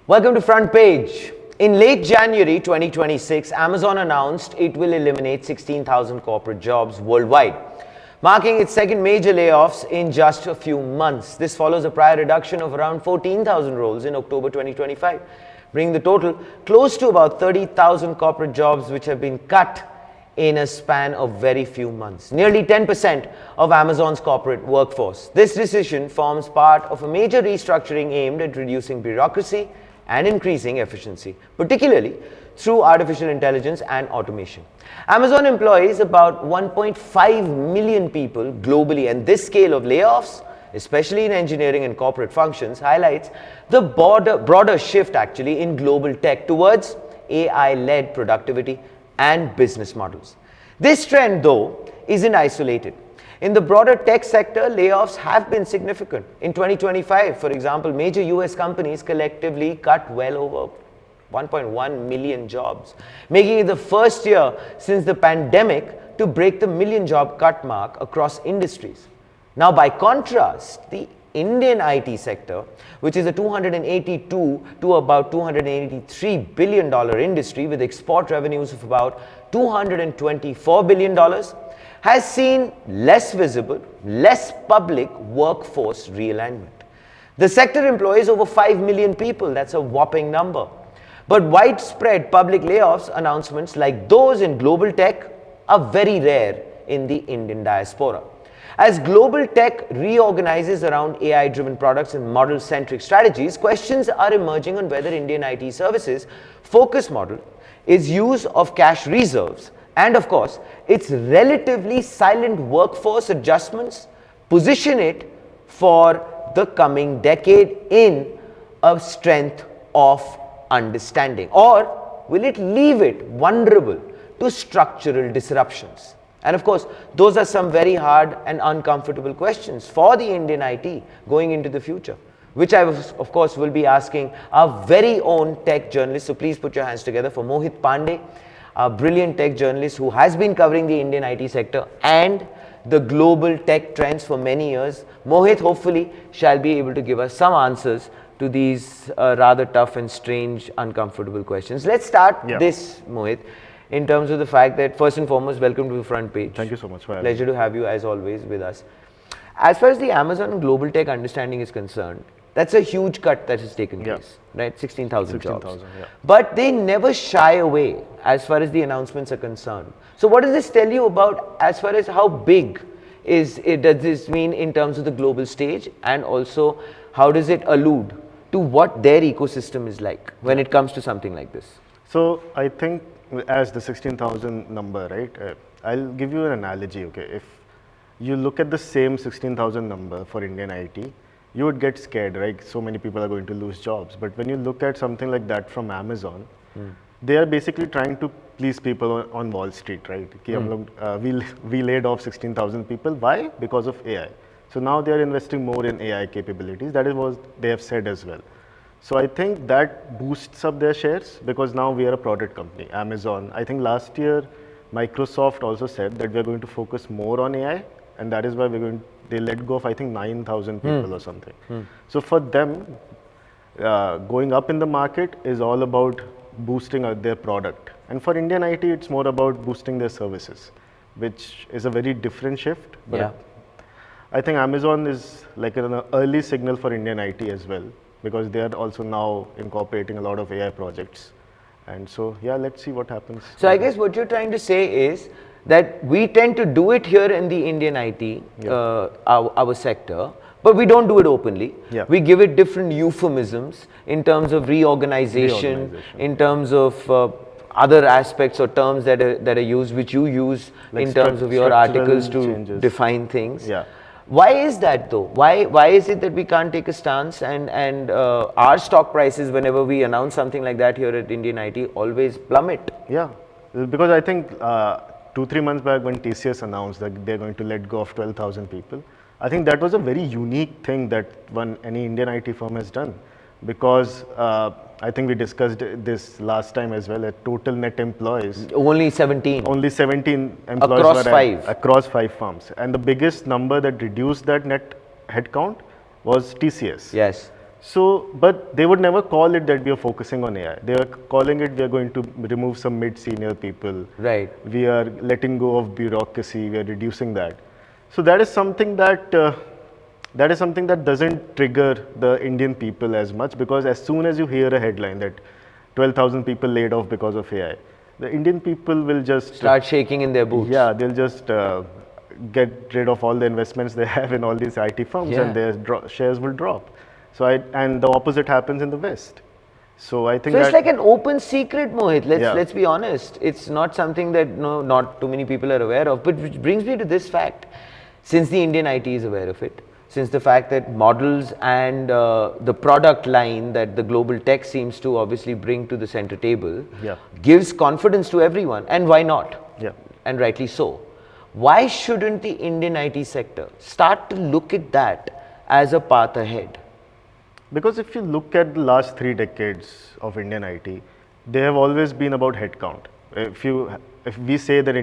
Welcome to Front Page. In late January 2026, Amazon announced it will eliminate 16,000 corporate jobs worldwide, marking its second major layoffs in just a few months. This follows a prior reduction of around 14,000 roles in October 2025, bringing the total close to about 30,000 corporate jobs which have been cut in a span of very few months. Nearly 10% of Amazon's corporate workforce. This decision forms part of a major restructuring aimed at reducing bureaucracy and increasing efficiency, particularly through artificial intelligence and automation. Amazon employs about 1.5 million people globally, and this scale of layoffs, especially in engineering and corporate functions, highlights the broader shift actually in global tech towards AI-led productivity and business models. This trend, though, isn't isolated. In the broader tech sector, layoffs have been significant. In 2025, for example, major US companies collectively cut well over 1.1 million jobs, making it the first year since the pandemic to break the million job cut mark across industries. Now, by contrast, the Indian IT sector, which is a $282 to about $283 billion industry with export revenues of about $224 billion, has seen less visible, less public workforce realignment. The sector employs over 5 million people, that's a whopping number. But widespread public layoffs announcements like those in global tech are very rare in the Indian diaspora. As global tech reorganizes around AI-driven products and model-centric strategies, questions are emerging on whether Indian IT services focus model, its use of cash reserves, and of course, its relatively silent workforce adjustments position it for the coming decade in a strength of understanding, or will it leave it vulnerable to structural disruptions? And of course, those are some very hard and uncomfortable questions for the Indian IT going into the future, which I, of course, will be asking our very own tech journalist. So please put your hands together for Mohit Pandey, a brilliant tech journalist who has been covering the Indian IT sector and the global tech trends for many years. Mohit, hopefully, shall be able to give us some answers to these rather tough and strange, uncomfortable questions. Let's start this, Mohit, in terms of the fact that, first and foremost, welcome to the Front Page. Thank you so much for having me. Pleasure to have you, as always, with us. As far as the Amazon global tech understanding is concerned, that's a huge cut that has taken place, right? 16,000 jobs. But they never shy away as far as the announcements are concerned. So what does this tell you about as far as how big does this mean in terms of the global stage, and also how does it allude to what their ecosystem is like when it comes to something like this? So I think as the 16,000 number, right? I'll give you an analogy, okay? If you look at the same 16,000 number for Indian IT, you would get scared, right? So many people are going to lose jobs. But when you look at something like that from Amazon, they are basically trying to please people on Wall Street, right? We laid off 16,000 people. Why? Because of AI. So now they are investing more in AI capabilities. That is what they have said as well. So I think that boosts up their shares because now we are a product company. Amazon, I think last year, Microsoft also said that we're going to focus more on AI, and that is why they let go of, I think, 9,000 people or something. So for them, going up in the market is all about boosting their product. And for Indian IT, it's more about boosting their services, which is a very different shift. But I think Amazon is like an early signal for Indian IT as well, because they are also now incorporating a lot of AI projects. And so, let's see what happens. So I guess what you're trying to say is that we tend to do it here in the Indian IT, our sector, but we don't do it openly. We give it different euphemisms in terms of reorganization. In terms of other aspects or terms that are used, which you use like in terms of your articles to define things. Why is that though? Why is it that we can't take a stance and our stock prices, whenever we announce something like that here at Indian IT, always plummet? Because I think 2-3 months back when TCS announced that they're going to let go of 12,000 people, I think that was a very unique thing that any Indian IT firm has done, because I think we discussed this last time as well, at total net employees. Only 17. Only 17 employees across five. Across 5 firms. And the biggest number that reduced that net headcount was TCS. Yes. So, but they would never call it that we are focusing on AI. They are calling it we are going to remove some mid-senior people. Right. We are letting go of bureaucracy. We are reducing that. So that is something that doesn't trigger the Indian people as much, because as soon as you hear a headline that 12,000 people laid off because of AI, the Indian people will just Start shaking in their boots. yeah, they'll just get rid of all the investments they have in all these IT firms, Yeah. and their shares will drop. So and the opposite happens in the West. So I think So that it's like an open secret, Mohit. Yeah. Let's be honest. It's not something that not too many people are aware of. But which brings me to this fact: since the Indian IT is aware of it, since the fact that models and the product line that the global tech seems to obviously bring to the center table Yeah. gives confidence to everyone, and why not? Yeah. And rightly so. Why shouldn't the Indian IT sector start to look at that as a path ahead? Because if you look at the last 3 decades of Indian IT, they have always been about headcount. If we say that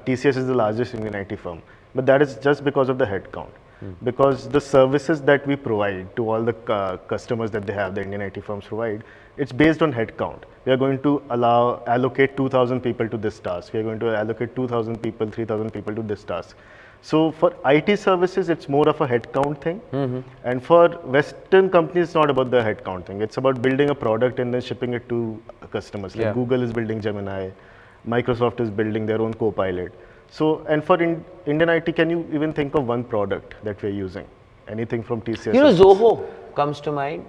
TCS is the largest Indian IT firm, but that is just because of the headcount. Because the services that we provide to all the customers that they have, the Indian IT firms provide, it's based on headcount. We are going to allocate 2,000 people to this task. We are going to allocate 2,000 people, 3,000 people to this task. So for IT services, it's more of a headcount thing. And for Western companies, it's not about the headcount thing. It's about building a product and then shipping it to customers. Like Yeah. Google is building Gemini, Microsoft is building their own Copilot. So, and for Indian IT, can you even think of one product that we're using? Anything from TCS? You know, Zoho comes to mind.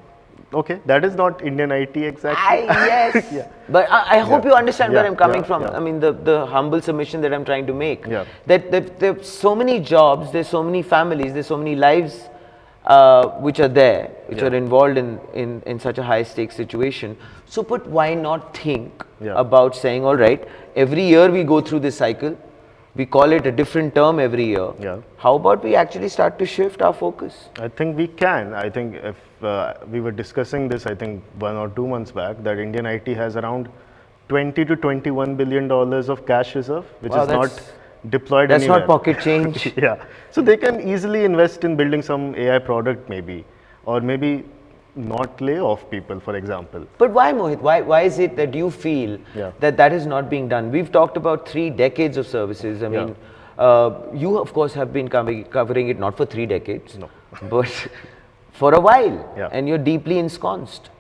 Okay, that is not Indian IT exactly. Yes. Yeah. But I hope Yeah. you understand where Yeah, I'm coming yeah, from. yeah. I mean, the humble submission that I'm trying to make. Yeah. That there's so many jobs, there's so many families, there's so many lives which are there, which Yeah. are involved in such a high stakes situation. So, but why not think Yeah. about saying, all right, every year we go through this cycle, we call it a different term every year. Yeah. How about we actually start to shift our focus? I think we can. I think if we were discussing this, I think 1 or 2 months back, that Indian IT has around 20 to 21 billion dollars of cash reserve, which Wow, is not that's- deployed That's anywhere. not pocket change. Yeah. So they can easily invest in building some AI product maybe, or maybe not lay off people, for example. But why, Mohit? Why is it that you feel Yeah. that is not being done? We've talked about 3 decades of services. I mean, you of course have been covering it not for 3 decades, No. but for a while, Yeah. and you're deeply ensconced.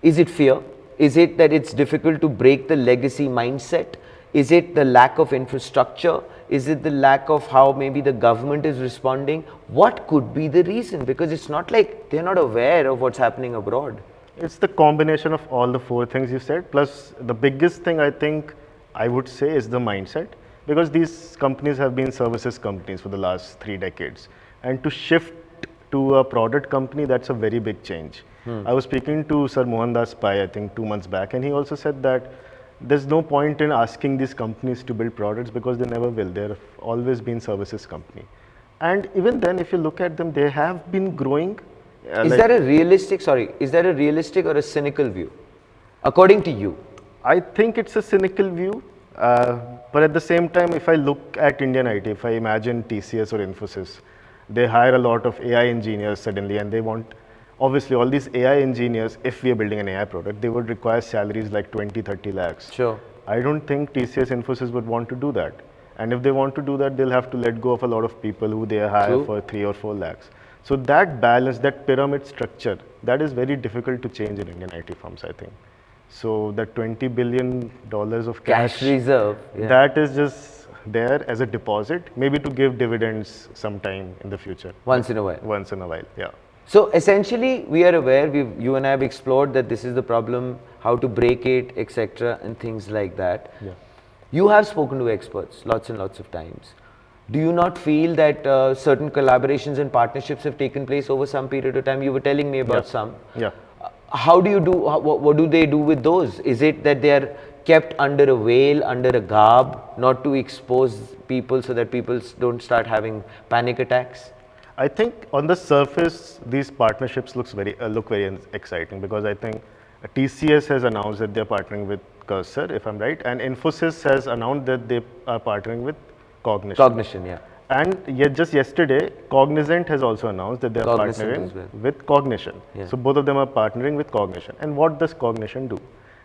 Is it fear? Is it that it's difficult to break the legacy mindset? Is it the lack of infrastructure? Is it the lack of how maybe the government is responding? What could be the reason? Because it's not like they're not aware of what's happening abroad. It's the combination of all the 4 things you said, plus the biggest thing I think I would say is the mindset, because these companies have been services companies for the last 3 decades. And to shift to a product company, that's a very big change. I was speaking to Sir Mohandas Pai, I think 2 months back, and he also said that there's no point in asking these companies to build products because they never will. They've always been services company. And even then, if you look at them, they have been growing. Is that a realistic or a cynical view? According to you? I think it's a cynical view, but at the same time, if I look at Indian IT, if I imagine TCS or Infosys, they hire a lot of AI engineers suddenly, and they want, obviously, all these AI engineers, if we are building an AI product, they would require salaries like 20, 30 lakhs. Sure. I don't think TCS, Infosys would want to do that. And if they want to do that, they'll have to let go of a lot of people who they hire True. for 3 or 4 lakhs. So that balance, that pyramid structure, that is very difficult to change in Indian IT firms, I think. So that $20 billion of Cash reserve. Yeah. that is just there as a deposit, maybe to give dividends sometime in the future. Once in a while. Once in a while, yeah. So essentially, we are aware, you and I have explored that this is the problem, how to break it, etc., and things like that. Yeah. You have spoken to experts lots and lots of times. Do you not feel that certain collaborations and partnerships have taken place over some period of time? You were telling me about some. Yeah. How do you do, what do they do with those? Is it that they are kept under a veil, under a garb, not to expose people so that people don't start having panic attacks? I think on the surface, these partnerships look very exciting, because I think TCS has announced that they're partnering with Cursor, if I'm right, and Infosys has announced that they are partnering with Cognition. Cognition, yeah. And yet just yesterday, Cognizant has also announced that they are Cognizant partnering as well. with Cognition. Yeah. So both of them are partnering with Cognition. And what does Cognition do?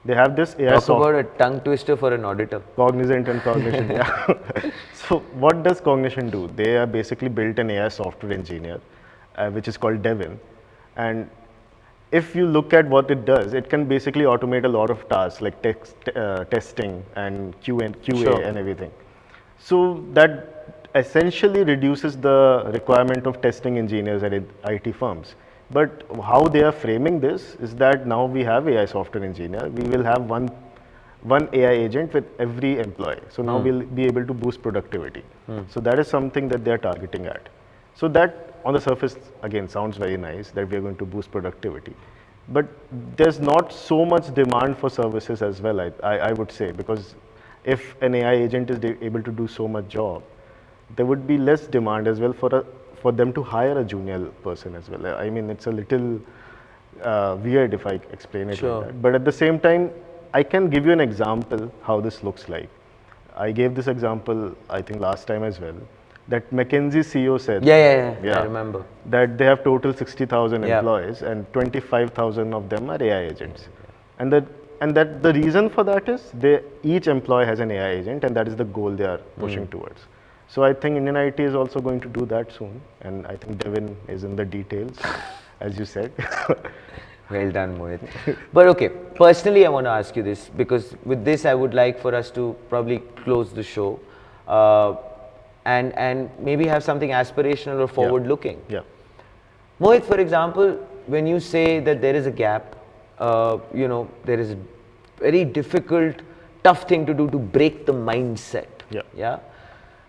They have this AI Talk software. about a tongue twister for an auditor. Cognizant and Cognition, yeah. So what does Cognition do? They are basically built an AI software engineer, which is called Devin. And if you look at what it does, it can basically automate a lot of tasks like testing and QA Sure. and everything. So that essentially reduces the requirement of testing engineers at IT firms. But how they are framing this is that now we have AI software engineer, we will have one AI agent with every employee. So now we'll be able to boost productivity. So that is something that they are targeting at. So that on the surface again sounds very nice that we are going to boost productivity. But there's not so much demand for services as well, I would say, because if an AI agent is able to do so much job, there would be less demand as well for them to hire a junior person as well. I mean, it's a little weird if I explain it Sure. like that. But at the same time, I can give you an example how this looks like. I gave this example, I think last time as well, that McKinsey CEO said Yeah. I remember. that they have total 60,000 Yeah. employees and 25,000 of them are AI agents. And that the reason for that is each employee has an AI agent, and that is the goal they are pushing towards. So I think Indian IT is also going to do that soon, and I think Devin is in the details, as you said. Well done, Mohit. But okay, personally, I want to ask you this, because with this, I would like for us to probably close the show and maybe have something aspirational or forward-looking. Yeah. Mohit, for example, when you say that there is a gap, there is a very difficult, tough thing to do to break the mindset. Yeah.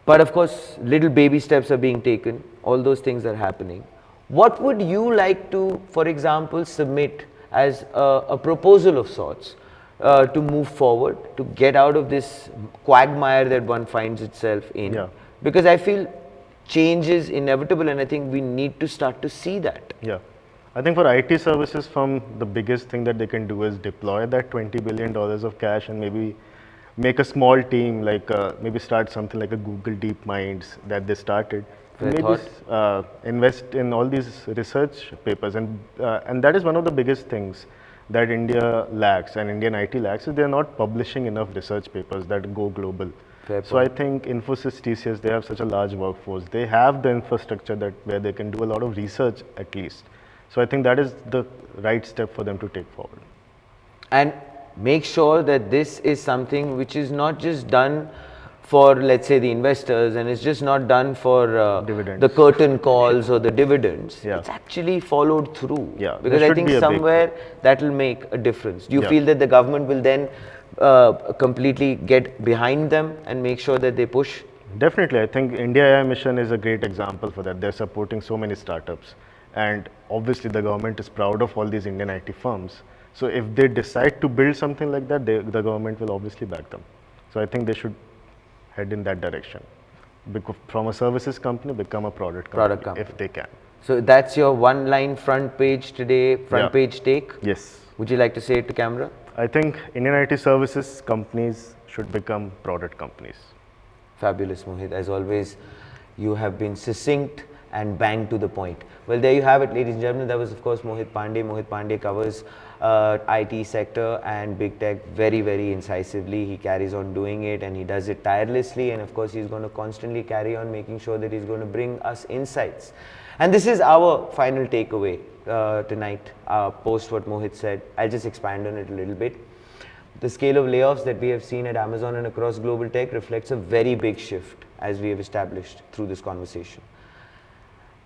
But of course, little baby steps are being taken. All those things are happening. What would you like to, for example, submit as a proposal of sorts to move forward, to get out of this quagmire that one finds itself in? Yeah. Because I feel change is inevitable, and I think we need to start to see that. Yeah. I think for IT services firm, the biggest thing that they can do is deploy that $20 billion of cash and maybe make a small team, like maybe start something like a Google DeepMinds that they started. Fair Maybe invest in all these research papers, and that is one of the biggest things that India lacks and Indian IT lacks, is they are not publishing enough research papers that go global. Fair So I think Infosys, TCS, they have such a large workforce. They have the infrastructure where they can do a lot of research at least. So I think that is the right step for them to take forward. And make sure that this is something which is not just done for, let's say, the investors, and it's just not done for Dividends. the curtain calls or the dividends. Yeah. It's actually followed through. Yeah, Because there I should think be a big somewhere that will make a difference. Do you Yeah. feel that the government will then completely get behind them and make sure that they push? Definitely, I think India AI Mission is a great example for that. They're supporting so many startups, and obviously the government is proud of all these Indian IT firms. So if they decide to build something like that, the government will obviously back them. So I think they should head in that direction. From a services company, become a product company, if they can. So that's your one-line front page today, front Yeah. page take. Yes. Would you like to say it to camera? I think Indian IT services companies should become product companies. Fabulous, Mohit. As always, you have been succinct and bang to the point. Well, there you have it, ladies and gentlemen. That was, of course, Mohit Pandey. Mohit Pandey covers IT sector and big tech very, very incisively. He carries on doing it, and he does it tirelessly. And of course, he's going to constantly carry on making sure that he's going to bring us insights. And this is our final takeaway tonight, post what Mohit said. I'll just expand on it a little bit. The scale of layoffs that we have seen at Amazon and across global tech reflects a very big shift, as we have established through this conversation.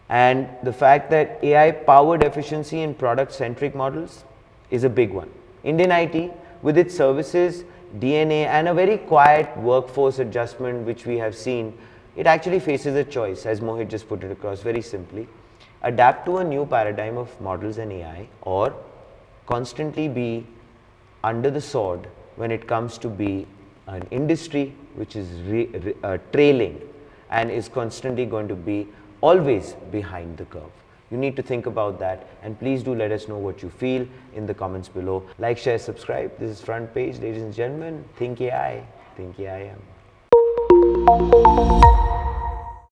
And the fact that AI-powered efficiency in product-centric models is a big one. Indian IT, with its services, DNA, and a very quiet workforce adjustment which we have seen, it actually faces a choice, as Mohit just put it across very simply. Adapt to a new paradigm of models and AI, or constantly be under the sword when it comes to be an industry which is trailing and is constantly going to be always behind the curve. You need to think about that, and please do let us know what you feel in the comments below. Like, share, subscribe. This is Front Page, ladies and gentlemen. Think AI, think AIM.